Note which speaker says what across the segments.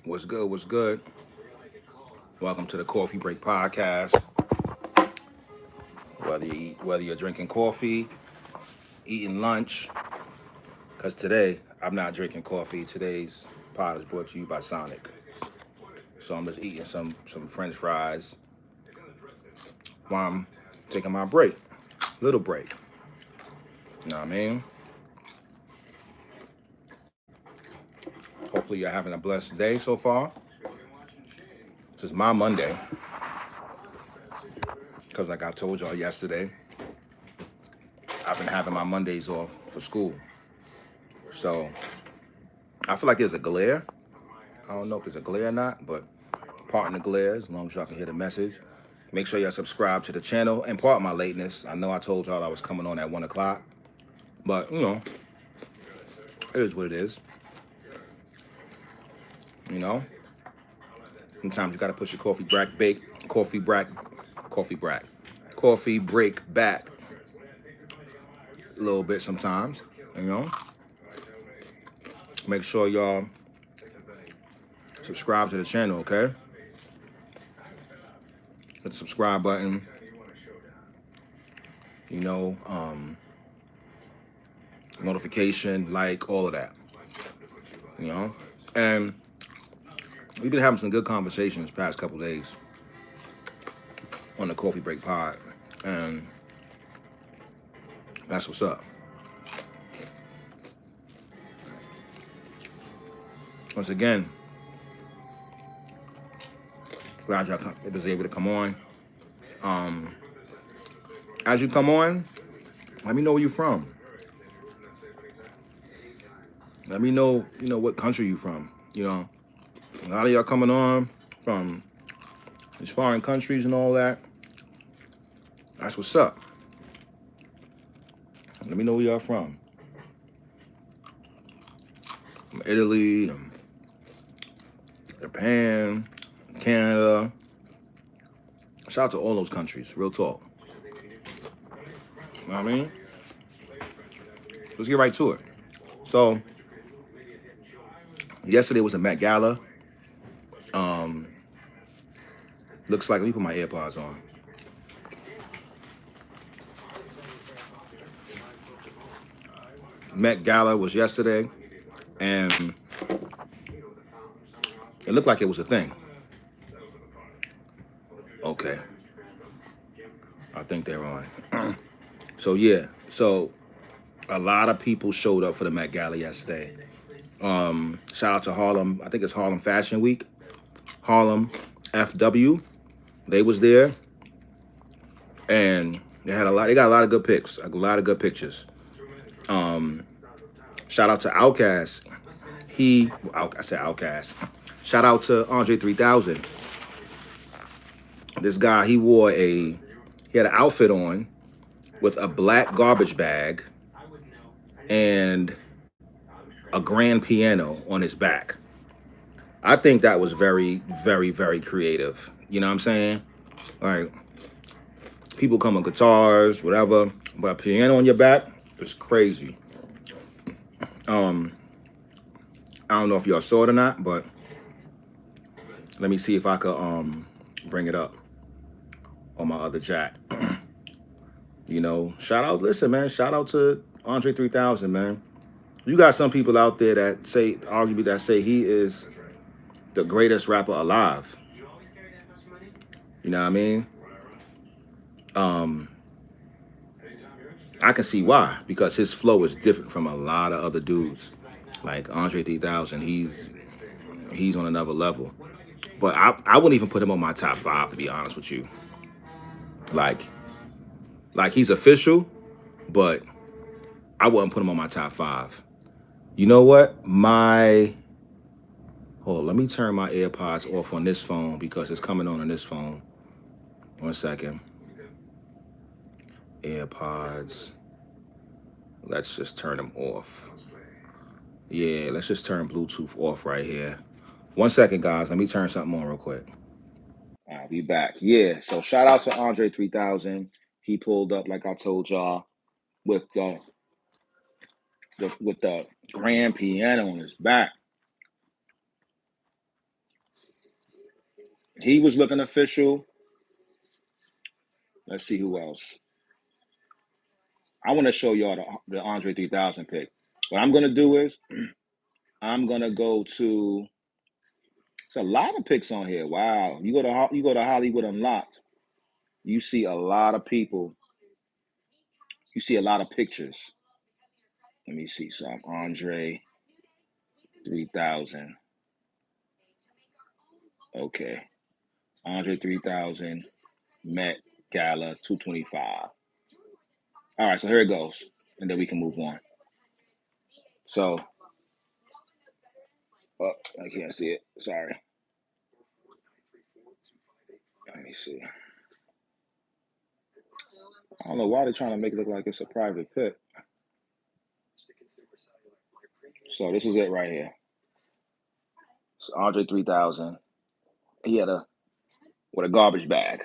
Speaker 1: What's good? What's good? Welcome to the Coffee Break Podcast. Whether you're drinking coffee, eating lunch, because today I'm not drinking coffee. Today's pod is brought to you by Sonic. So I'm just eating some French fries while I'm taking my break, little break. You know what I mean? Hopefully you're having a blessed day so far. This is my Monday, because like I told y'all yesterday, I've been having my Mondays off for school. So I feel like there's a glare. I don't know if there's a glare or not, but pardon the glare as long as y'all can hear the message. Make sure y'all subscribe to the channel and pardon my lateness. I know I told y'all I was coming on at 1 o'clock, but it is what it is. You know, sometimes you gotta push your coffee break back a little bit sometimes. You know, make sure y'all subscribe to the channel, okay? Hit the subscribe button. You know, notification, like, all of that. You know, and we've been having some good conversations past couple days on the Coffee Break Pod, and that's what's up. Once again, glad y'all was able to come on. As you come on, let me know where you're from. Let me know, what country you from. A lot of y'all coming on from these foreign countries and all that. That's what's up. Let me know where y'all from. From Italy, Japan, Canada. Shout out to all those countries. Real talk. You know what I mean? Let's get right to it. So, yesterday was a Met Gala. Looks like, let me put my AirPods on. Met Gala was yesterday, and it looked like it was a thing. Okay. I think they're on. So a lot of people showed up for the Met Gala yesterday. Shout out to Harlem. I think it's Harlem Fashion Week. Harlem FW. They was there, and they got a lot of good pics, a lot of good pictures. Shout out to Outkast. I said Outkast. Shout out to Andre 3000. This guy, he had an outfit on with a black garbage bag and a grand piano on his back. I think that was very, very, very creative. You know what I'm saying? Like, people come with guitars, whatever, but a piano on your back is crazy. I don't know if y'all saw it or not, but let me see if I could bring it up on my other chat. Shout out, listen, man, shout out to Andre 3000, man. You got some people out there that say he is the greatest rapper alive. You know what I mean? I can see why, because his flow is different from a lot of other dudes. Like Andre 3000, he's on another level. But I wouldn't even put him on my top 5, to be honest with you. Like he's official, but I wouldn't put him on my top 5. You know what? Hold on, let me turn my AirPods off on this phone because it's coming on this phone. 1 second. AirPods. Let's just turn them off. Yeah, let's just turn Bluetooth off right here. 1 second, guys. Let me turn something on real quick. All right, we back. Yeah, so shout out to Andre 3000. He pulled up, like I told y'all, with the grand piano on his back. He was looking official. Let's see who else. I want to show y'all the Andre 3000 pick. What I'm gonna do is I'm gonna go to. It's a lot of picks on here. Wow, you go to Hollywood Unlocked. You see a lot of people. You see a lot of pictures. Let me see some Andre 3000. Okay, Andre 3000 Met Gala 225. All right, so here it goes, and then we can move on. So, oh, I can't see it. Sorry. Let me see. I don't know why they're trying to make it look like it's a private pit. So this is it right here. So Andre 3000. He had with a garbage bag.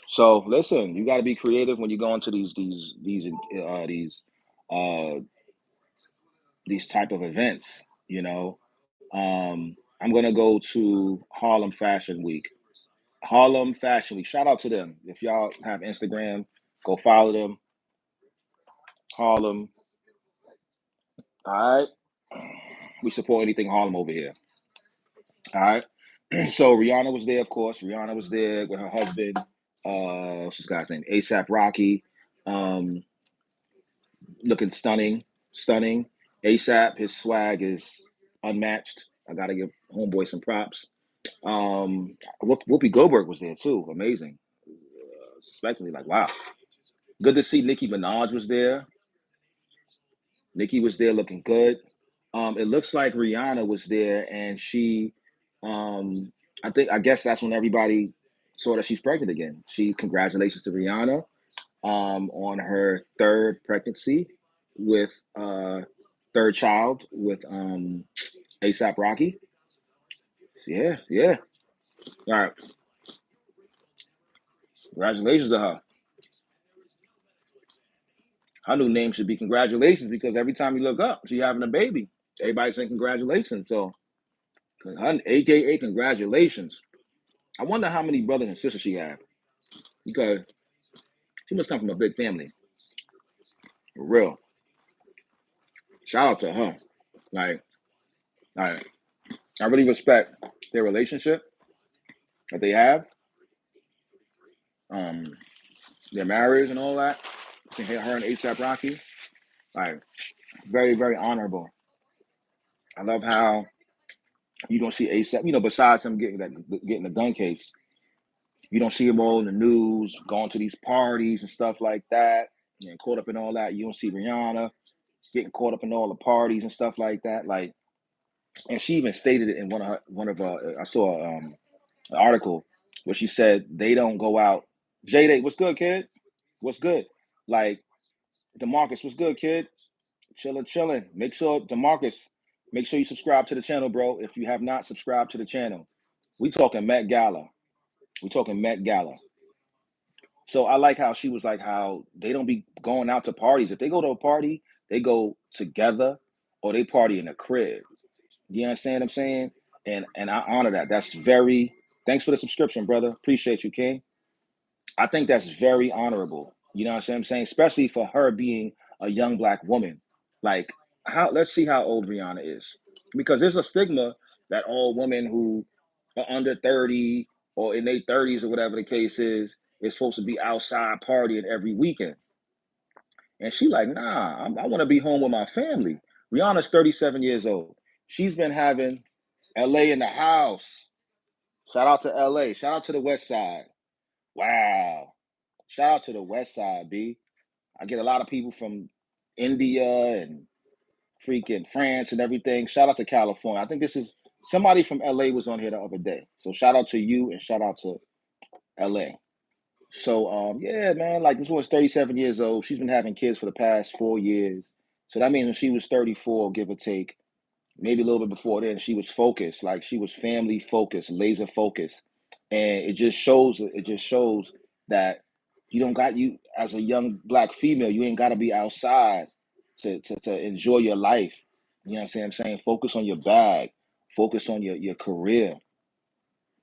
Speaker 1: So listen, you got to be creative when you go into uh, these type of events. You know, I'm gonna go to Harlem Fashion Week. Harlem Fashion Week. Shout out to them. If y'all have Instagram, go follow them. Harlem. All right. We support anything Harlem over here. All right. So Rihanna was there, of course. Rihanna was there with her husband. What's this guy's name? ASAP Rocky. Um, looking stunning, stunning. ASAP, his swag is unmatched. I gotta give homeboy some props. Whoopi Goldberg was there too. Amazing. Especially like wow. Good to see Nicki Minaj was there. Nicki was there looking good. It looks like Rihanna was there, and um, I guess that's when everybody saw that she's pregnant again. Congratulations to Rihanna on her third pregnancy with third child with ASAP Rocky. Yeah, yeah. All right, congratulations to her. Her new name should be congratulations because every time you look up, she's having a baby. Everybody's saying congratulations. So, AKA congratulations. I wonder how many brothers and sisters she have because she must come from a big family. For real. Shout out to her. Like, like I really respect their relationship that they have, um, their marriage and all that. Her and ASAP Rocky, like very, very honorable. I love how you don't see ASAP. Besides him getting the gun case, you don't see him all in the news, going to these parties and stuff like that, and caught up in all that. You don't see Rihanna getting caught up in all the parties and stuff like that. Like, and she even stated it in I saw an article where she said they don't go out. Jade, what's good, kid? What's good? Like Demarcus, what's good, kid? Chilling. Make sure Demarcus, make sure you subscribe to the channel, bro. If you have not subscribed to the channel, we talking Met Gala. We talking Met Gala. So I like how she was like how they don't be going out to parties. If they go to a party, they go together or they party in a crib. You understand what I'm saying? And I honor that. That's very thanks for the subscription, brother. Appreciate you, King. I think that's very honorable. You know what I'm saying? Especially for her being a young black woman. Like how let's see how old Rihanna is. Because there's a stigma that all women who are under 30 or in their 30s or whatever the case is supposed to be outside partying every weekend. And she like, nah, I want to be home with my family. Rihanna's 37 years old. She's been having LA in the house. Shout out to LA. Shout out to the West Side. Wow. Shout out to the West Side, B. I get a lot of people from India and freaking France and everything. Shout out to California. I think this is somebody from LA was on here the other day. So shout out to you and shout out to LA. So yeah, man, like this woman's 37 years old. She's been having kids for the past 4 years. So that means when she was 34, give or take, maybe a little bit before then, she was focused. Like she was family focused, laser focused. And it just shows that you don't got you as a young black female, you ain't gotta be outside to enjoy your life. You know what I'm saying? Focus on your bag, focus on your career.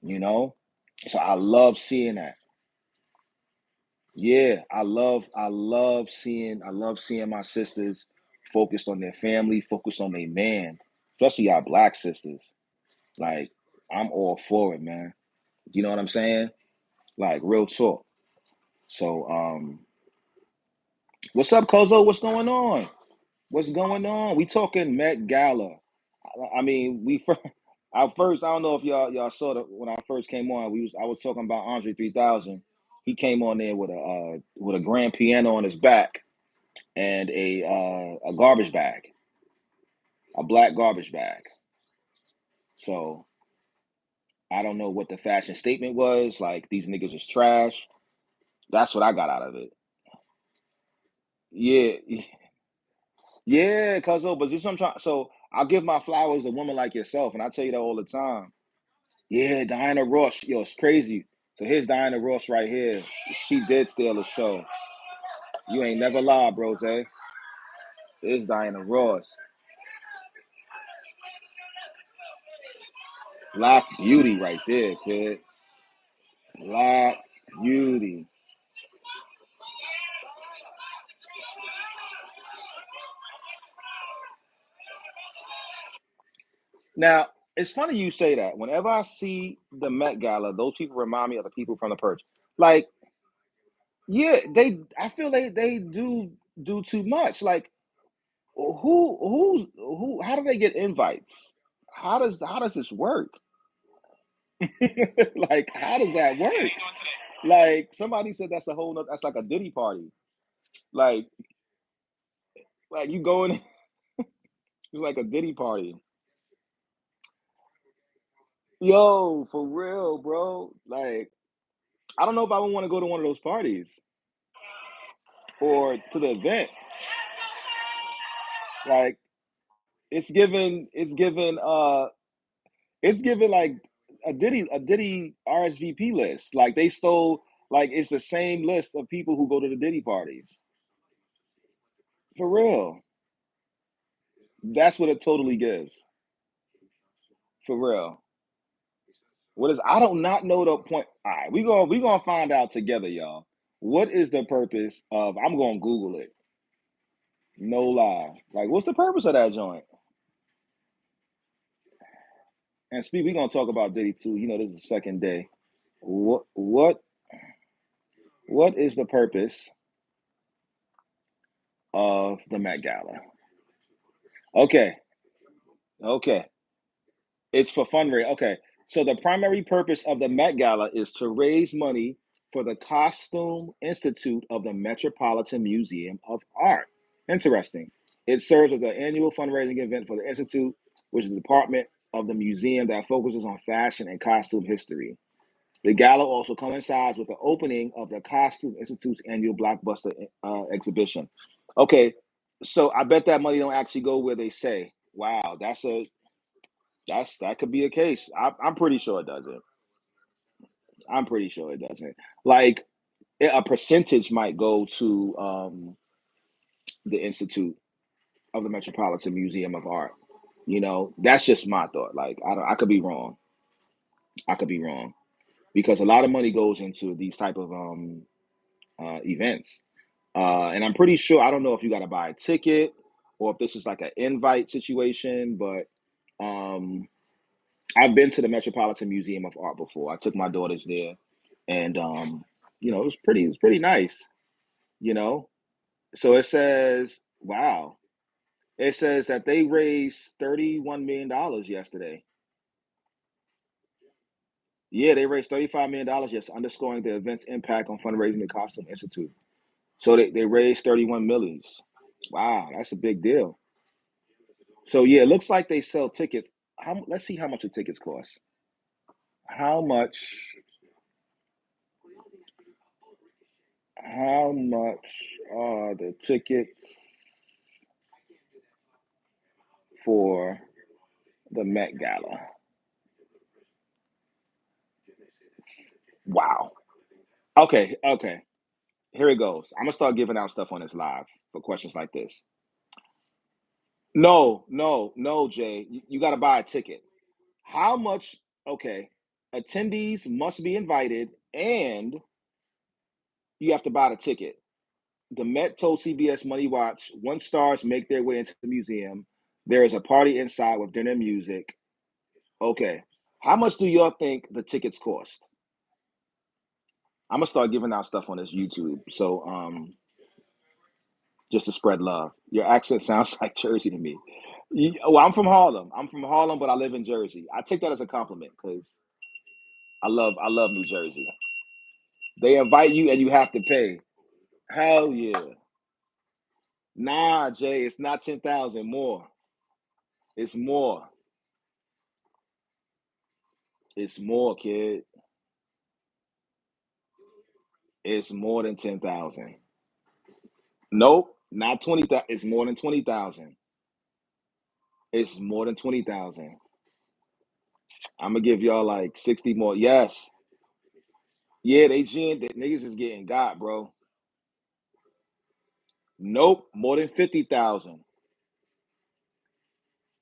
Speaker 1: you know? So I love seeing that. Yeah, I love seeing my sisters focused on their family, focused on their man, especially our black sisters. Like, I'm all for it, man. You know what I'm saying? Like, real talk. So, what's up, Kozo? What's going on? What's going on? We talking Met Gala. I mean, we first, I first. I don't know if y'all saw that when I first came on. I was talking about Andre 3000. He came on there with a grand piano on his back and a garbage bag, a black garbage bag. So I don't know what the fashion statement was. Like, these niggas is trash. That's what I got out of it. Yeah, yeah, cuz but this what I'm trying. So I'll give my flowers to women like yourself, and I tell you that all the time. Yeah, Diana Ross. Yo, it's crazy. So here's Diana Ross right here. She did steal the show. You ain't never lied, bros. It's Diana Ross. Black beauty right there, kid. Black beauty. Now, it's funny you say that. Whenever I see the Met Gala, those people remind me of the people from the Purge. Like, yeah, I feel they do too much. Like, how do they get invites? How does this work? Like, how does that work? Like, somebody said that's a whole nother, that's like a Diddy party. Like, you going it's like a Diddy party. Yo, for real, bro. Like, I don't know if I would want to go to one of those parties or to the event. Like, it's given like a Diddy RSVP list. Like, they stole, like, it's the same list of people who go to the Diddy parties. For real. That's what it totally gives. For real. What is I don't not know the point. All right, we gonna find out together, y'all. What is the purpose of I'm gonna Google it. No lie. Like, what's the purpose of that joint? And speak, we're gonna talk about Diddy too. You know, this is the second day. What is the purpose of the Met Gala? Okay, okay. It's for fundraising. Okay. So the primary purpose of the Met Gala is to raise money for the Costume Institute of the Metropolitan Museum of Art. Interesting. It serves as an annual fundraising event for the Institute, which is a department of the museum that focuses on fashion and costume history. The gala also coincides with the opening of the Costume Institute's annual blockbuster exhibition. Okay, so I bet that money don't actually go where they say. Wow, that could be a case. I'm pretty sure it doesn't. I'm pretty sure it doesn't. Like, a percentage might go to the Institute of the Metropolitan Museum of Art. That's just my thought. Like, I don't. I could be wrong. I could be wrong because a lot of money goes into these type of events, and I'm pretty sure. I don't know if you got to buy a ticket or if this is like an invite situation, but um, I've been to the Metropolitan Museum of Art before. I took my daughters there, and it was pretty nice. You know, so it says, wow, it says that they raised $31 million yesterday. Yeah, they raised $35 million yesterday, underscoring the event's impact on fundraising the Costume Institute. So they raised 31 millions. Wow, that's a big deal. So yeah, it looks like they sell tickets. Let's see how much the tickets cost. How much? How much are the tickets for the Met Gala? Wow. Okay, okay. Here it goes. I'm gonna start giving out stuff on this live for questions like this. No, no, no, Jay. You got to buy a ticket. How much? Okay. attendees must be invited, and you have to buy the ticket. The Met told CBS Money Watch, once stars make their way into the museum, there is a party inside with dinner and music. Okay. How much do y'all think the tickets cost? I'm gonna start giving out stuff on this YouTube. So just to spread love. Your accent sounds like Jersey to me. Well, I'm from Harlem. I'm from Harlem, but I live in Jersey. I take that as a compliment because I love New Jersey. They invite you and you have to pay. Hell yeah. Nah, Jay, it's not 10,000 more. It's more. It's more, kid. It's more than 10,000. Nope, not 20,000. It's more than 20,000. It's more than 20,000. I'm gonna give y'all like 60 more. Yes. Yeah, that niggas is getting got, bro. Nope, more than 50,000.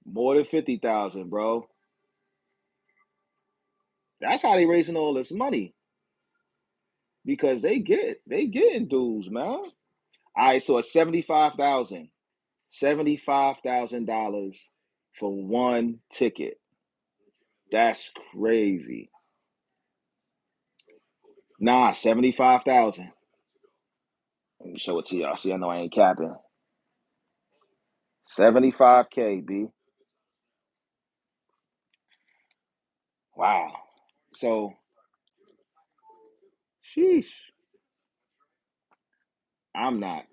Speaker 1: More than 50,000, bro. That's how they raising all this money because they getting dues, man. All right, so it's 75,000. $75,000 for one ticket. That's crazy. Nah, 75,000. Let me show it to y'all. See, I know I ain't capping. 75K, B. Wow. So, sheesh. I'm not.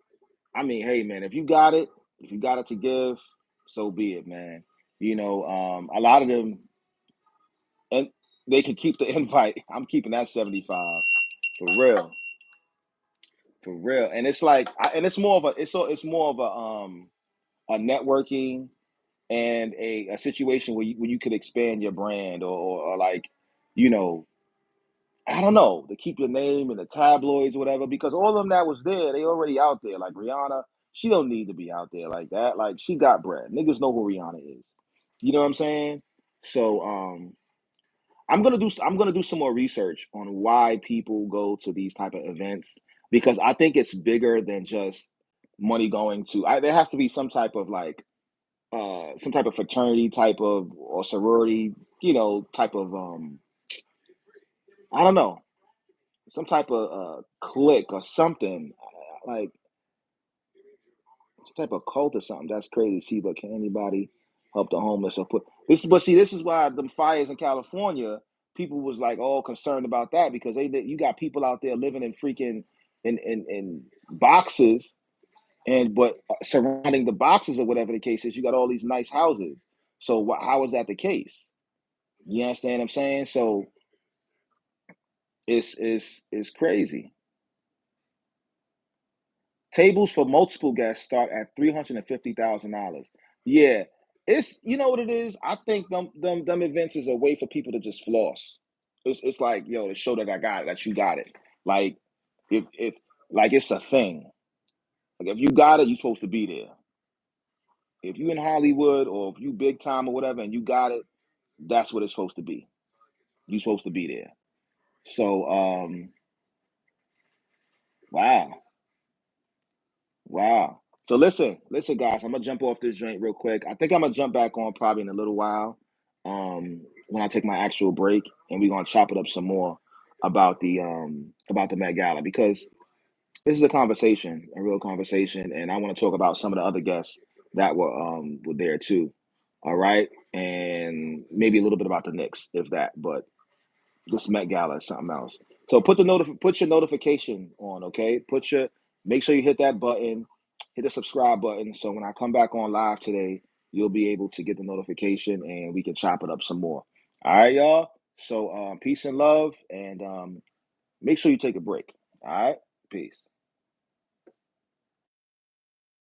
Speaker 1: I mean, hey, man, if you got it to give, so be it, man. A lot of them, and they can keep the invite. I'm keeping that 75 for real, for real. And it's like, and it's more of it's more of a networking and a situation where you could expand your brand or like, you know, I don't know, to keep your name in the tabloids or whatever, because all of them that was there, they already out there. Like Rihanna, she don't need to be out there like that. Like she got bread. Niggas know who Rihanna is. You know what I'm saying? So I'm gonna do some more research on why people go to these type of events because I think it's bigger than just money going to. There has to be some type of like some type of fraternity type of or sorority, type of I don't know, some type of clique or something like some type of cult or something. That's crazy. See, but can anybody help the homeless or put this? But see, this is why the fires in California, people was like all concerned about that because you got people out there living in freaking in boxes and but surrounding the boxes or whatever the case is, you got all these nice houses. So how is that the case? You understand what I'm saying? So it's crazy. Tables for multiple guests start at $350,000. Yeah, it's what it is. I think them events is a way for people to just floss. It's like yo to show that I got it, that you got it. Like if like it's a thing. Like if you got it, you're supposed to be there. If you in Hollywood or if you big time or whatever and you got it, that's what it's supposed to be. You're supposed to be there. So wow. Wow. So listen, guys. I'm gonna jump off this joint real quick. I think I'm gonna jump back on probably in a little while, when I take my actual break, and we're gonna chop it up some more about the Met Gala because this is a conversation, a real conversation, and I want to talk about some of the other guests that were there too. All right, and maybe a little bit about the Knicks, if that. But this Met Gala is something else. So put your notification on, okay? Make sure you hit that button, hit the subscribe button. So when I come back on live today, you'll be able to get the notification and we can chop it up some more. All right, y'all. So peace and love, and make sure you take a break. All right, peace.